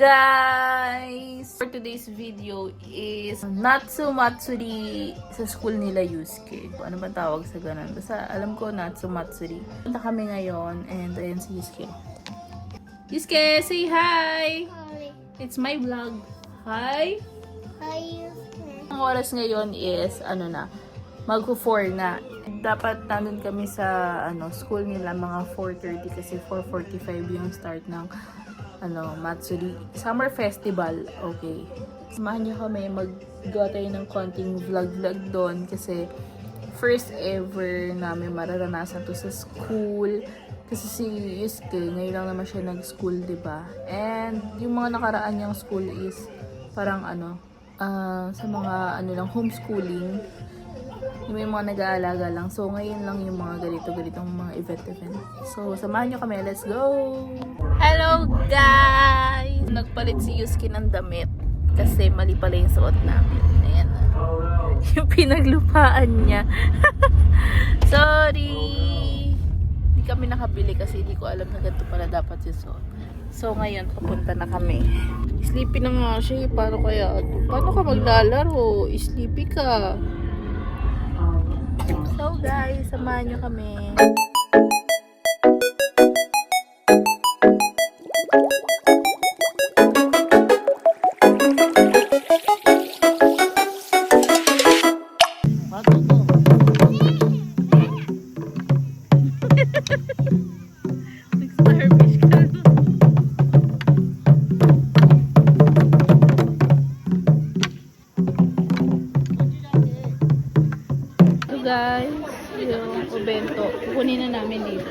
guys! For today's video is Natsu Matsuri sa school nila Yusuke. Ano ba tawag sa ganun? Basta alam ko Natsu Matsuri. Punta kami ngayon and ayan si Yusuke. Yusuke, say hi! Hi. It's my vlog. Hi! Hi, Yusuke. Ang oras ngayon is magpo-4 na. Dapat nandun kami sa school nila mga 4:30 kasi 4:45 yung start ng Matsuri Summer Festival. Okay. Samahan niyo kami mag-gawa tayo ng konting vlog doon kasi first ever namin mararanasan to sa school. Kasi si Yusuke, ngayon lang naman siya nag-school, diba? And yung mga nakaraan niyang school is parang sa mga homeschooling. Yung mga nag-aalaga lang. So, ngayon lang yung mga ganitong mga event. So, samahan nyo kami. Let's go! Hello, guys! Nagpalit si Yusuke ng damit. Kasi mali pala yung suot namin. Ayan. Yung pinaglupaan niya. Sorry! Hindi kami nakabili kasi hindi ko alam na ganito pala dapat yung suot. So, ngayon, papunta na kami. Sleepy na nga siya. Paano ka maglalaro? Sleepy ka. So guys, samahan nyo kami. Nag-starfish ka na. So guys, yung obento, kukunin na namin dito.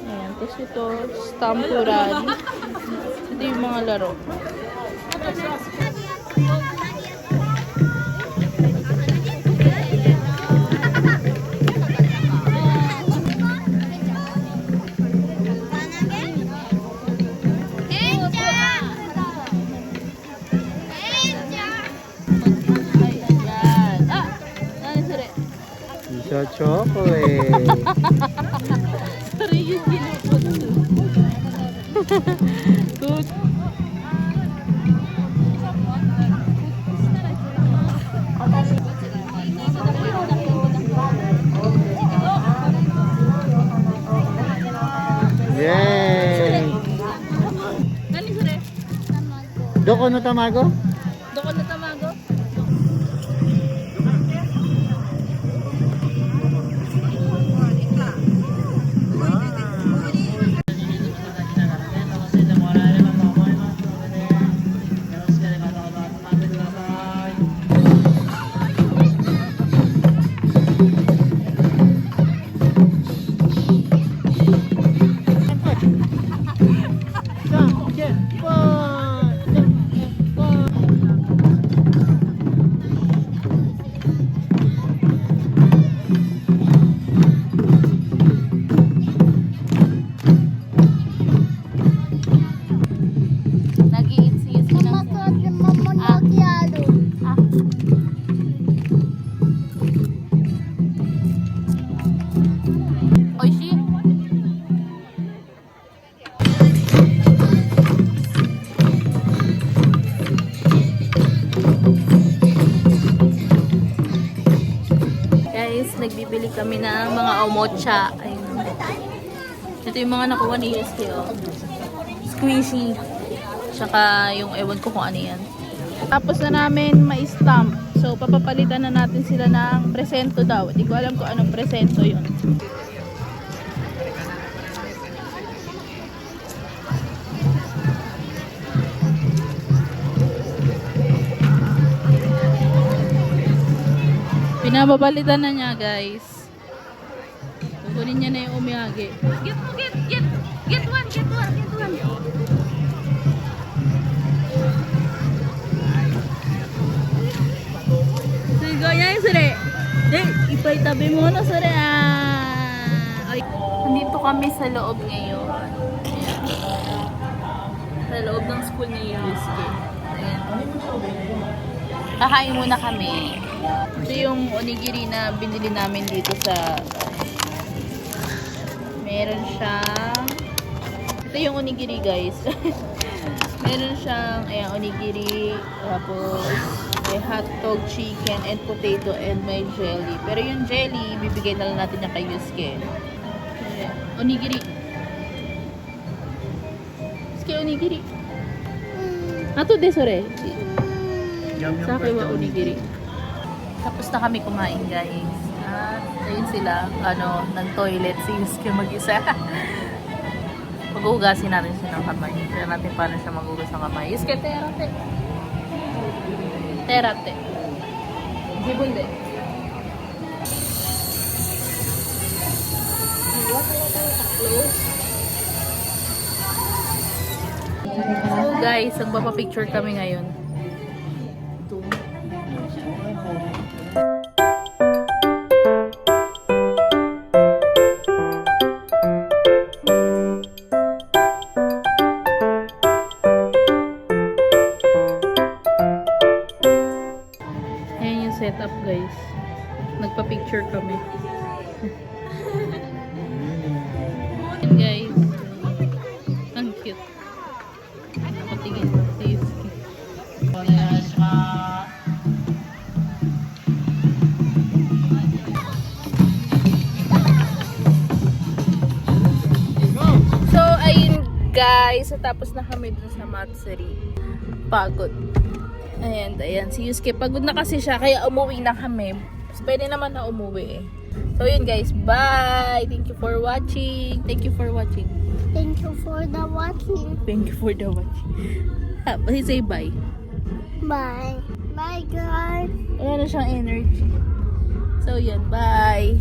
Ayan, tapos ito, stampuran. Ito yung mga laro. Sa chocolate. Sorry, yung ginupot. Good. Yay! Nani sure? Doko no tamago? Doko na tamago? Nagbibili kami ng mga omocha. Ayun. Ito yung mga nakuha ni Yusuke. Squishy. Tsaka yung ewan ko kung ano yan. Tapos na namin ma-stamp. So, papapalitan na natin sila ng presento daw. Hindi ko alam kung anong presento yun. Pinapapalitan na niya, guys. Kukunin niya na yung umiyagi. Get one. Sige, yan sure. Ipay tabi mo na sure. Nandito kami sa loob ngayon. Ayan. Sa loob ng school ni Yusuke. Ayan. Kakain muna kami. Ito yung onigiri na binili namin dito sa... Meron siyang Ito yung onigiri, guys. Meron siyang, ayan, onigiri, tapos may hotdog, chicken, and potato, and may jelly. Pero yung jelly, bibigay na lang natin yung kay Yusuke. Ayan, onigiri. Yusuke, onigiri. Ato de, sore. Sa akin wa onigiri. Tapos na kami kumain, guys. At ayun sila, ng toilet. Si Yusuke mag-isa. Maghugasin natin siya ng kamay. Tignan natin paano siya maghugas ng kamay. Yusuke, terate. Terate. Jibunde. So guys, magpapapicture kami ngayon. Ayan yung setup, guys. Nagpa-picture kami. Ayan, guys. Ang cute. Patingin si Yusuke. So, ayun guys. Tapos na kami dun sa Matsuri. Pagod. Ayan. Si Yusuke, pagod na kasi siya. Kaya umuwi na kami. Pwede naman na umuwi eh. So, yun guys. Bye! Thank you for watching. Thank you for the watching. Thank you for the watching. Say bye. Bye. Bye, guys. Wala na siyang energy. So, yun. Bye!